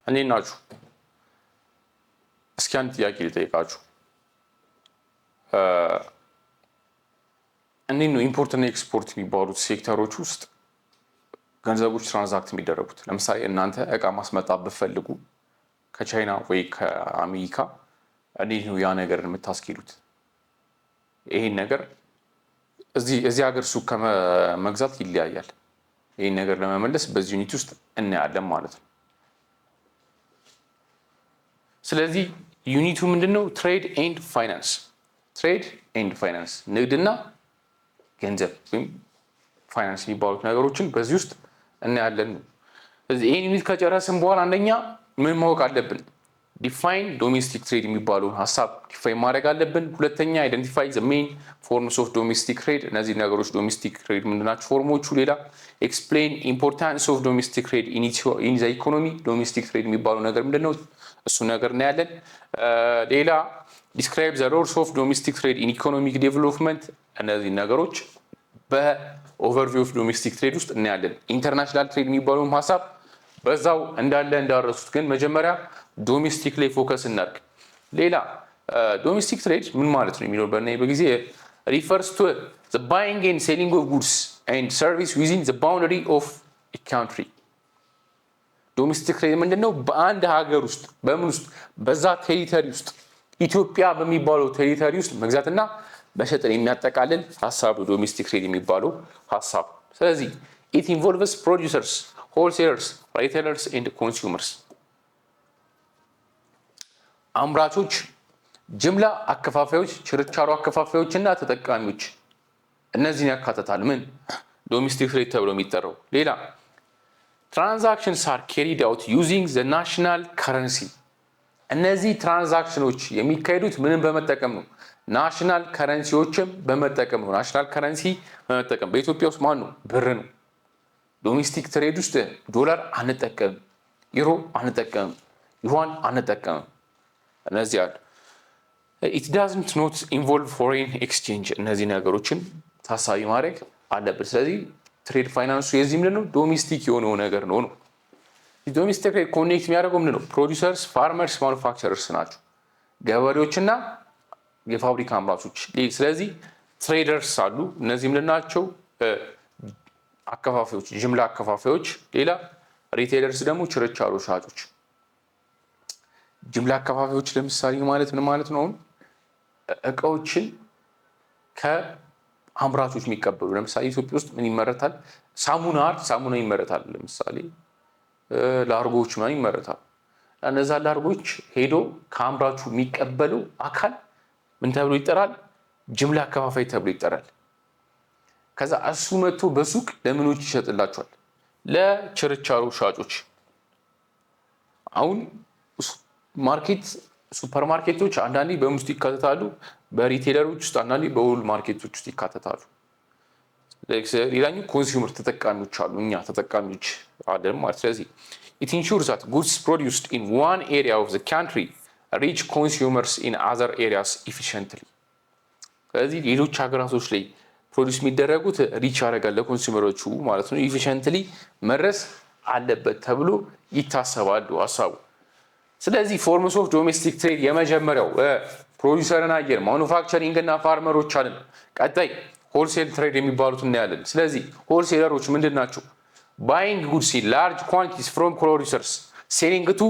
እንዴት ናችሁ? እስኪ አንድ ጥያቄ ልጠይቃችሁ። እንዴት ነው ኢምፖርትና ኤክስፖርት የሚባሉት ሴክተሮች ውስጥ ገንዘቦች ትራንዛክት የሚደረጉት? ለምሳሌ እናንተ እቃ ማስመጣት ብትፈልጉ ከቻይና ወይ ከአሜሪካ እንዴት ነው ያ ነገር የምታስኬዱት? ይሄን ነገር እዚህ ሀገር ሱቅ ከመግዛት ይለያያል። ይሄን ነገር ለመመለስ በዚህ ዩኒት ውስጥ እናያለን ማለት ነው። ስለዚህ ዩኒቱ ምንድነው? ትሬድ ኤንድ ፋይናንስ። ትሬድ ኤንድ ፋይናንስ ንግድና ገንዘብ ወይም ፋይናንስ የሚባሉት ነገሮችን በዚህ ውስጥ እናያለን። ስለዚህ ይህን ዩኒት ከጨረስን በኋላ አንደኛ ምን ማወቅ አለብን? ዲፋይን ዶሜስቲክ ትሬድ የሚባለውን ሀሳብ ዲፋይን ማድረግ አለብን። ሁለተኛ አይደንቲፋይ ዘ ሜን ፎርምስ ኦፍ ዶሜስቲክ ትሬድ። እነዚህ ነገሮች ዶሜስቲክ ትሬድ ምንድናቸው ፎርሞቹ? ሌላ ኤክስፕሌን ኢምፖርታንስ ኦፍ ዶሜስቲክ ትሬድ ኢን ዘ ኢኮኖሚ። ዶሜስቲክ ትሬድ የሚባለው ነገር ምንድነው? እሱ ነገር እናያለን። ሌላ ዲስክራይብ ዘ ሮልስ ኦፍ ዶሜስቲክ ትሬድ ኢን ኢኮኖሚክ ዴቨሎፕመንት። እነዚህ ነገሮች በኦቨርቪው ኦፍ ዶሜስቲክ ትሬድ ውስጥ እናያለን። ኢንተርናሽናል ትሬድ የሚባለውን ሀሳብ በዛው እንዳለ እንዳረሱት፣ ግን መጀመሪያ ዶሜስቲክ ላይ ፎከስ እናድርግ። ሌላ ዶሜስቲክ ትሬድ ምን ማለት ነው የሚለው በናይበት ጊዜ ሪፈርስ ቱ ዘ ባይንግ ኤንድ ሴሊንግ ኦፍ ጉድስ ኤንድ ሰርቪስ ዊዚን ዘ ባውንደሪ ኦፍ ኤ ካንትሪ። ዶሜስቲክ ትሬድ ምንድን ነው? በአንድ ሀገር ውስጥ በምን ውስጥ በዛ ቴሪተሪ ውስጥ ኢትዮጵያ በሚባለው ቴሪተሪ ውስጥ መግዛትና መሸጥን የሚያጠቃልል ሀሳብ ዶሜስቲክ ትሬድ የሚባለው ሀሳብ። ስለዚህ ኢት ኢንቮልቭስ ፕሮዲውሰርስ፣ ሆልሴለርስ፣ ሪቴለርስ ኤንድ ኮንሱመርስ። አምራቾች፣ ጅምላ አከፋፋዮች፣ ችርቻሮ አከፋፋዮች እና ተጠቃሚዎች እነዚህን ያካትታል። ምን ዶሜስቲክ ትሬድ ተብሎ የሚጠራው። ሌላ ትራንዛክሽንስ አር ካሪድ አውት ዩዚንግ ዘ ናሽናል ከረንሲ። እነዚህ ትራንዛክሽኖች የሚካሄዱት ምንም በመጠቀም ነው? ናሽናል ከረንሲዎችም በመጠቀም ነው። ናሽናል ከረንሲ በመጠቀም በኢትዮጵያ ውስጥ ማን ነው? ብር ነው። ዶሜስቲክ ትሬድ ውስጥ ዶላር አንጠቀምም፣ ዩሮ አንጠቀምም፣ ዩዋን አንጠቀምም። እነዚህ አሉ። ኢት ዳዝንት ኖት ኢንቮልቭ ፎሬን ኤክስቼንጅ። እነዚህ ነገሮችን ታሳቢ ማድረግ አለብን። ስለዚህ ትሬድ ፋይናንሱ የዚህ ምንድን ነው? ዶሜስቲክ የሆነው ነገር ነው ነው ዶሜስቲክ ትሬድ ኮኔክት የሚያደርገው ምንድን ነው? ፕሮዲውሰርስ፣ ፋርመርስ፣ ማኑፋክቸረርስ ናቸው፣ ገበሬዎችና የፋብሪካ አምራቾች። ስለዚህ ትሬደርስ አሉ። እነዚህ ምንድን ናቸው? አከፋፋዮች፣ ጅምላ አከፋፋዮች። ሌላ ሪቴለርስ ደግሞ ችርቻሮ ሻጮች። ጅምላ አከፋፋዮች ለምሳሌ ማለት ምን ማለት ነው? አሁን እቃዎችን ከአምራቾች የሚቀበሉ ለምሳሌ ኢትዮጵያ ውስጥ ምን ይመረታል? ሳሙና ይመረታል። ለምሳሌ ላርጎች ምናምን ይመረታል። እነዛ ላርጎች ሄዶ ከአምራቹ የሚቀበለው አካል ምን ተብሎ ይጠራል? ጅምላ አከፋፋይ ተብሎ ይጠራል። ከዛ እሱ መጥቶ በሱቅ ለምኖች ይሸጥላቸዋል? ለችርቻሮ ሻጮች። አሁን ሱፐር ማርኬቶች አንዳንዴ በምን ውስጥ ይካተታሉ? በሪቴለሮች ውስጥ፣ አንዳንዴ በሁሉ ማርኬቶች ውስጥ ይካተታሉ። ሌላኛው ኮንሱመር ተጠቃሚዎች አሉ፣ እኛ ተጠቃሚዎች አለን ማለት። ስለዚህ it ensures that goods produced in one area of the country reach consumers in other areas efficiently። ስለዚህ ሌሎች ሀገራቶች ላይ ፕሮዲስ የሚደረጉት ሪች ያደርጋል ለኮንሱመሮቹ ማለት ነው። ኢፊሽንትሊ መድረስ አለበት ተብሎ ይታሰባሉ ሀሳቡ። ስለዚህ ፎርምስ ኦፍ ዶሜስቲክ ትሬድ የመጀመሪያው ፕሮዲውሰርን አየር፣ ማኑፋክቸሪንግ እና ፋርመሮች አለን። ቀጣይ ሆልሴል ትሬድ የሚባሉት እናያለን። ስለዚህ ሆልሴለሮች ምንድን ናቸው? ባይንግ ጉድስ ኢን ላርጅ ኳንቲቲስ ፍሮም ፕሮዲውሰርስ ሴሊንግ ቱ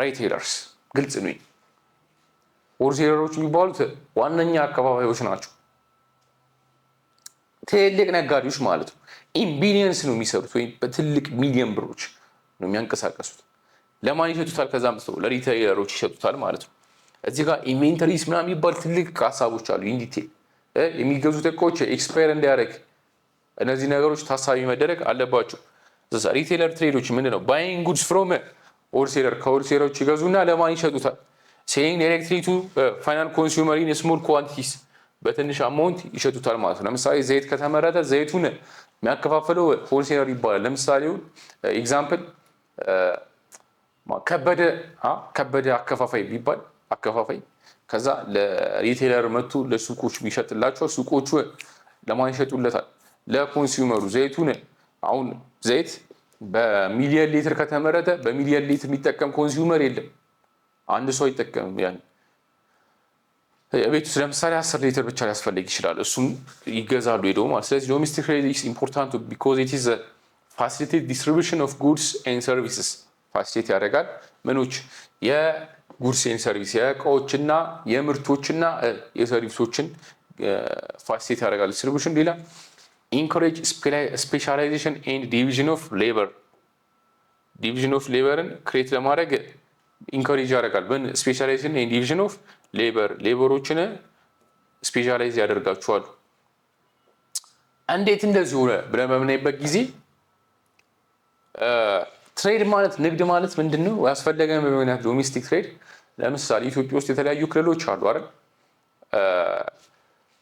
ሪቴለርስ። ግልጽ ነው። ሆልሴለሮች የሚባሉት ዋነኛ አከፋፋዮች ናቸው፣ ትልቅ ነጋዴዎች ማለት ነው። ኢን ቢሊየንስ ነው የሚሰሩት፣ ወይም በትልቅ ሚሊዮን ብሮች ነው የሚያንቀሳቀሱት። ለማን ይሸጡታል? ከዛም ተው ለሪቴለሮች ይሸጡታል ማለት ነው። እዚህ ጋር ኢንቬንተሪስ ምናምን የሚባል ትልቅ ሀሳቦች አሉ። ኢንዲቴል የሚገዙት እቃዎች ኤክስፓየር እንዳያደርግ እነዚህ ነገሮች ታሳቢ መደረግ አለባቸው። ሪቴለር ትሬዶች ምንድን ነው? ባይንግ ጉድስ ፍሮም ሆልሴለር፣ ከሆልሴለሮች ይገዙና ለማን ይሸጡታል? ሴሊንግ ዳይሬክትሊ ቱ ፋይናል ኮንሱመር ኢን ስሞል ኳንቲቲስ፣ በትንሽ አማውንት ይሸጡታል ማለት ነው። ለምሳሌ ዘይት ከተመረተ ዘይቱን የሚያከፋፍለው ሆልሴለር ይባላል። ለምሳሌ ኤግዛምፕል ከበደ አከፋፋይ ቢባል አከፋፋይ ከዛ ለሪቴለር መጥቶ ለሱቆች ቢሸጥላቸው ሱቆቹ ለማን ይሸጡለታል? ለኮንሱመሩ ዘይቱን። አሁን ዘይት በሚሊየን ሊትር ከተመረተ በሚሊየን ሊትር የሚጠቀም ኮንሱመር የለም። አንድ ሰው አይጠቀምም። ያን ቤት ውስጥ ለምሳሌ 10 ሊትር ብቻ ሊያስፈልግ ይችላል። እሱም ይገዛሉ ሄደው ማለት። ስለዚህ ዶሜስቲክ ትሬድ ኢዝ ኢምፖርታንት ቢኮዝ ኢት ኢዝ ፋሲሊቴት ዲስትሪቢዩሽን ኦፍ ጉድስ ኤንድ ሰርቪስስ። ፋሲሊቴት ያደርጋል ምኖች የጉድስ ኤንድ ሰርቪስ የእቃዎችና የምርቶችና የሰርቪሶችን ፋሲሊቴት ያደርጋል ዲስትሪቢዩሽን። ሌላ ኢንኮሬጅ ስፔሻላይዜሽን ኤንድ ዲቪዥን ኦፍ ሌበር። ዲቪዥን ኦፍ ሌበርን ክሬት ለማድረግ ኢንኮሬጅ ያደርጋል። ስፔሻላይዜሽን ኤንድ ዲቪዥን ኦፍ ሌበር ሌበሮችን ስፔሻላይዝ ያደርጋቸዋል። እንዴት እንደዚህ ሆነ ብለን በምናይበት ጊዜ ትሬድ ማለት ንግድ ማለት ምንድን ነው ያስፈለገን በምክንያት ዶሜስቲክ ትሬድ። ለምሳሌ ኢትዮጵያ ውስጥ የተለያዩ ክልሎች አሉ አይደል?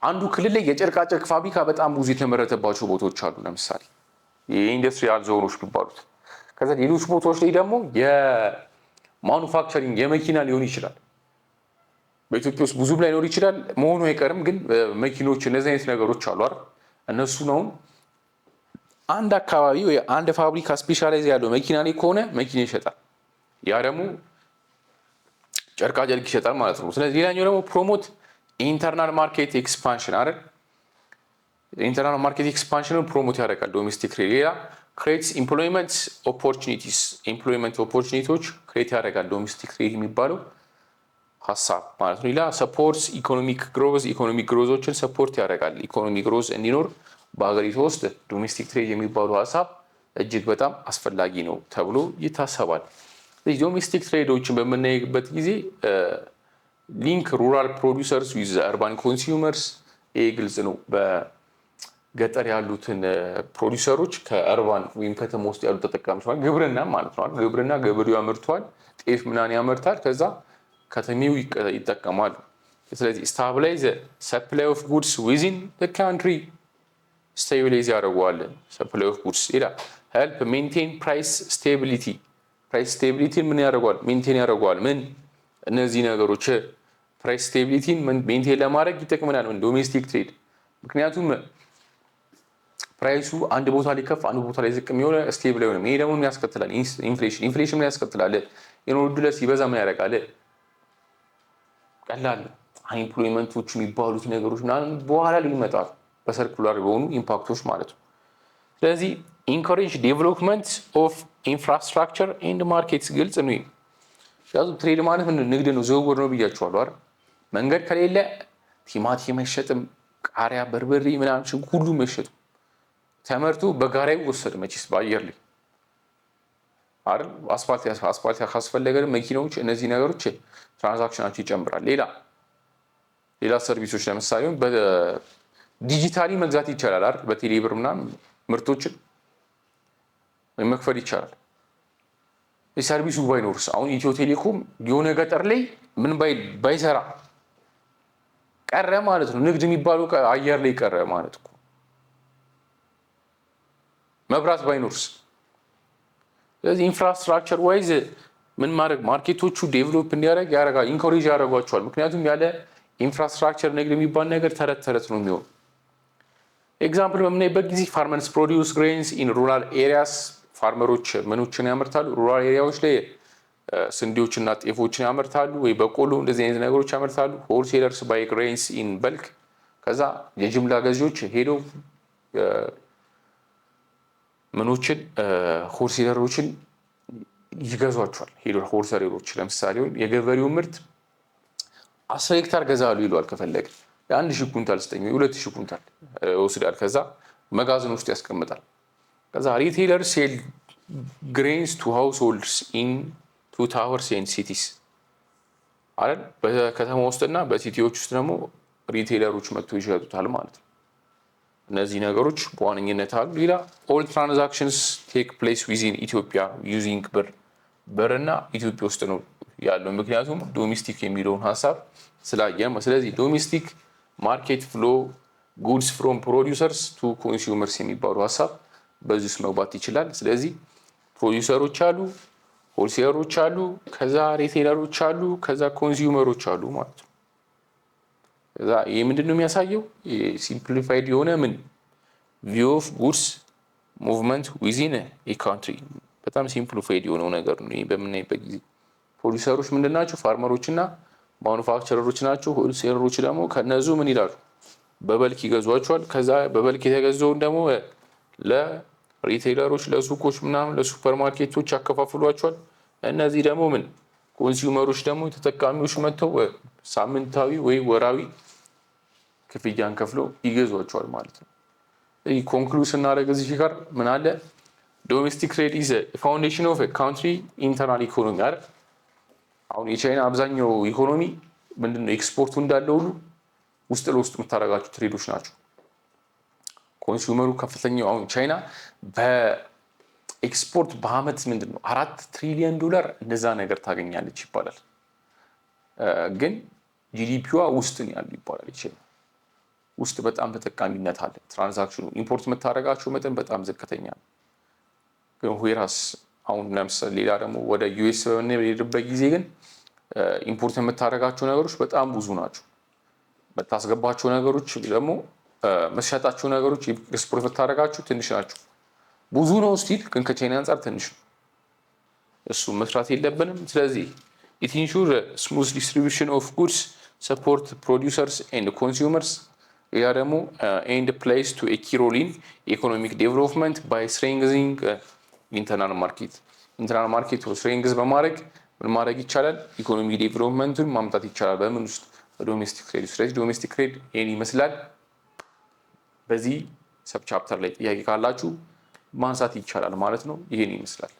አንዱ ክልል ላይ የጨርቃጨርቅ ፋብሪካ በጣም ብዙ የተመረተባቸው ቦታዎች አሉ። ለምሳሌ የኢንዱስትሪያል ዞኖች የሚባሉት። ከዛ ሌሎች ቦታዎች ላይ ደግሞ የማኑፋክቸሪንግ የመኪና ሊሆን ይችላል። በኢትዮጵያ ውስጥ ብዙም ላይኖር ይችላል መሆኑ አይቀርም፣ ግን መኪኖች እነዚህ አይነት ነገሮች አሉ አይደል? እነሱ ነው አንድ አካባቢ ወይ አንድ ፋብሪካ ስፔሻላይዝ ያለው መኪና ላይ ከሆነ መኪና ይሸጣል። ያ ደግሞ ጨርቃጨርቅ ይሸጣል ማለት ነው። ስለዚህ ሌላኛው ደግሞ ፕሮሞት ኢንተርናል ማርኬት ኤክስፓንሽን አይደል? ኢንተርናል ማርኬት ኤክስፓንሽንን ፕሮሞት ያደርጋል ዶሜስቲክ ትሬድ። ሌላ ክሬትስ ኢምፕሎይመንት ኦፖርቹኒቲስ። ኢምፕሎይመንት ኦፖርቹኒቲዎች ክሬት ያደርጋል ዶሜስቲክ ትሬድ የሚባለው ሀሳብ ማለት ነው። ሌላ ሰፖርትስ ኢኮኖሚክ ግሮዝ። ኢኮኖሚክ ግሮዞችን ሰፖርት ያደርጋል። ኢኮኖሚ ግሮዝ እንዲኖር በሀገሪቱ ውስጥ ዶሜስቲክ ትሬድ የሚባሉ ሀሳብ እጅግ በጣም አስፈላጊ ነው ተብሎ ይታሰባል። ስለዚህ ዶሜስቲክ ትሬዶችን በምናይበት ጊዜ ሊንክ ሩራል ፕሮዲውሰርስ ዊዝ አርባን ኮንሱመርስ። ይህ ግልጽ ነው። በገጠር ያሉትን ፕሮዲውሰሮች ከአርባን ወይም ከተማ ውስጥ ያሉ ተጠቃሚ ሲሆን ግብርና ማለት ነው። ግብርና ገበሬው ያመርቷል፣ ጤፍ ምናምን ያመርታል። ከዛ ከተሜው ይጠቀማሉ። ስለዚህ ስታብላይዝ ሰፕላይ ኦፍ ጉድስ ዊዚን ካንትሪ ስቴቢላይዝ ያደርገዋል። ሰፕላይ ኦፍ ጉድስ ይላል። ሄልፕ ሜንቴን ፕራይስ ስቴቢሊቲ። ፕራይስ ስቴቢሊቲን ምን ያደርገዋል? ሜንቴን ያደርገዋል። ምን እነዚህ ነገሮች ፕራይስ ስቴቢሊቲን ሜንቴን ለማድረግ ይጠቅመናል ዶሜስቲክ ትሬድ። ምክንያቱም ፕራይሱ አንድ ቦታ ላይ ከፍ አንድ ቦታ ላይ ዝቅ የሚሆነ ስቴብል አይሆንም። ይሄ ደግሞ ምን ያስከትላል? ኢንፍሌሽን። ኢንፍሌሽን ምን ያስከትላል? የኑሮ ውድነት ሲበዛ ምን ያደርጋል? ቀላል አንኢምፕሎይመንቶች የሚባሉት ነገሮች ምናምን በኋላ ላይ ይመጣሉ፣ በሰርኩላር የሆኑ ኢምፓክቶች ማለት ነው። ስለዚህ ኢንኮሬጅ ዴቨሎፕመንት ኦፍ ኢንፍራስትራክቸር ኤንድ ማርኬትስ። ግልጽ ነው። ያዙ ትሬድ ማለት ንግድ ነው፣ ዝውውር ነው ብያቸዋለሁ አይደል? መንገድ ከሌለ ቲማቲም አይሸጥም፣ ቃሪያ፣ በርበሬ ምናምን ሁሉም አይሸጥም። ተመርቶ በጋራ ይወሰድ መቼስ በአየር ላይ አይደል? አስፋልት ካስፈለገ መኪናዎች፣ እነዚህ ነገሮች ትራንዛክሽናቸው ይጨምራል። ሌላ ሰርቪሶች ለምሳሌ በዲጂታሊ መግዛት ይቻላል አይደል? በቴሌብር ምናምን ምርቶችን መክፈል ይቻላል። የሰርቪሱ ባይኖርስ? አሁን ኢትዮ ቴሌኮም የሆነ ገጠር ላይ ምን ባይሰራ ቀረ ማለት ነው። ንግድ የሚባለው አየር ላይ ቀረ ማለት እኮ። መብራት ባይኖርስ? ስለዚህ ኢንፍራስትራክቸር ዋይዝ ምን ማድረግ ማርኬቶቹ ዴቨሎፕ እንዲያደርግ ያደርጋል፣ ኢንኮሬጅ ያደርጓቸዋል። ምክንያቱም ያለ ኢንፍራስትራክቸር ንግድ የሚባል ነገር ተረት ተረት ነው የሚሆን። ኤግዛምፕል በምናይበት ጊዜ ፋርመርስ ፕሮዲውስ ግሬንስ ኢን ሩራል ኤሪያስ። ፋርመሮች ምኖችን ያመርታሉ? ሩራል ኤሪያዎች ላይ ስንዴዎችና ጤፎችን ያመርታሉ፣ ወይ በቆሎ እንደዚህ አይነት ነገሮች ያመርታሉ። ሆልሴለርስ ባይ ግሬንስ ኢን በልክ። ከዛ የጅምላ ገዢዎች ሄደው ምኖችን ሆልሴለሮችን ይገዟቸዋል። ሄዶ ሆልሴለሮች ለምሳሌ የገበሬው ምርት 10 ሄክታር ገዛሉ ይሏል። ከፈለገ የ1000 ኩንታል ስጠኝ 2000 ኩንታል ወስዳል። ከዛ መጋዘን ውስጥ ያስቀምጣል። ከዛ ሪቴለር ሴል ግሬንስ ቱ ሃውስሆልድስ ኢን ቱ ታወርስ ኤንድ ሲቲስ አይደል? በከተማ ውስጥና በሲቲዎች ውስጥ ደግሞ ሪቴለሮች መጥቶ ይሸጡታል ማለት ነው። እነዚህ ነገሮች በዋነኝነት አሉ። ሌላ ኦል ትራንዛክሽንስ ቴክ ፕሌስ ዊዚን ኢትዮጵያ ዩዚንግ ብርና ኢትዮጵያ ውስጥ ነው ያለው። ምክንያቱም ዶሜስቲክ የሚለውን ሀሳብ ስላየም። ስለዚህ ዶሜስቲክ ማርኬት ፍሎ ጉድስ ፍሮም ፕሮዲውሰርስ ቱ ኮንሱመርስ የሚባሉ ሀሳብ በዚህ ውስጥ መግባት ይችላል። ስለዚህ ፕሮዲውሰሮች አሉ፣ ሆልሴለሮች አሉ፣ ከዛ ሪቴለሮች አሉ፣ ከዛ ኮንሱመሮች አሉ ማለት ነው። ከዛ ይህ ምንድን ነው የሚያሳየው? ሲምፕሊፋይድ የሆነ ቪው ኦፍ ጉድስ ሙቭመንት ዊዚን ኤ ካንትሪ በጣም ሲምፕሊፋይድ የሆነው ነገር ነው። በምናይበት ጊዜ ፕሮዲሰሮች ምንድን ናቸው? ፋርመሮች እና ማኑፋክቸረሮች ናቸው። ሆልሴለሮች ደግሞ ከነዙ ምን ይላሉ? በበልክ ይገዟቸዋል። ከዛ በበልክ የተገዛውን ደግሞ ለሪቴይለሮች፣ ለሱቆች ምናምን ለሱፐር ማርኬቶች ያከፋፍሏቸዋል። እነዚህ ደግሞ ምን ኮንሱመሮች ደግሞ ተጠቃሚዎች መጥተው ሳምንታዊ ወይ ወራዊ ክፍያን ከፍለው ይገዟቸዋል ማለት ነው። ይህ ኮንክሉድ ስናደርግ እዚህ ጋር ምን አለ? ዶሜስቲክ ትሬድ ኢዝ ፋውንዴሽን ኦፍ ካንትሪ ኢንተርናል ኢኮኖሚ አይደል? አሁን የቻይና አብዛኛው ኢኮኖሚ ምንድነው? ኤክስፖርቱ እንዳለ ሁሉ ውስጥ ለውስጥ የምታደርጋቸው ትሬዶች ናቸው። ኮንሱመሩ ከፍተኛው አሁን ቻይና በኤክስፖርት በአመት ምንድነው 4 ትሪሊዮን ዶላር እንደዛ ነገር ታገኛለች ይባላል። ግን ጂዲፒዋ ውስጥ ነው ያለው ይባላል። ቻይና ውስጥ በጣም ተጠቃሚነት አለ። ትራንዛክሽኑ ኢምፖርት የምታደርጋቸው መጠን በጣም ዝቅተኛ ነው። ግን ዌራስ አሁን ለምሳሌ ሌላ ደግሞ ወደ ዩኤስ በምንሄድበት ጊዜ ግን ኢምፖርት የምታደርጋቸው ነገሮች በጣም ብዙ ናቸው። የምታስገባቸው ነገሮች ደግሞ መሸጣቸው ነገሮች ኤክስፖርት የምታደርጋቸው ትንሽ ናቸው። ብዙ ነው ስቲል ግን ከቻይና አንጻር ትንሽ ነው። እሱ መስራት የለብንም። ስለዚህ ኢት ኢንሹር ስሙዝ ዲስትሪቢዩሽን ኦፍ ጉድስ ሰፖርት ፕሮዲውሰርስ ኤንድ ኮንሱመርስ። ሌላ ደግሞ ኤንድ ፕሌይስ ቱ ኤ ኪ ሮል ኢን ኢኮኖሚክ ዴቨሎፕመንት ባይ ስትሬንግዚንግ ኢንተርናል ማርኬት። ኢንተርናል ማርኬት ስትሬንግዝ በማድረግ ምን ማድረግ ይቻላል? ኢኮኖሚክ ዴቨሎፕመንቱን ማምጣት ይቻላል። በምን ውስጥ? በዶሜስቲክ ትሬድ። ስለዚህ ዶሜስቲክ ትሬድ ይህን ይመስላል። በዚህ ሰብ ቻፕተር ላይ ጥያቄ ካላችሁ ማንሳት ይቻላል ማለት ነው። ይህን ይመስላል።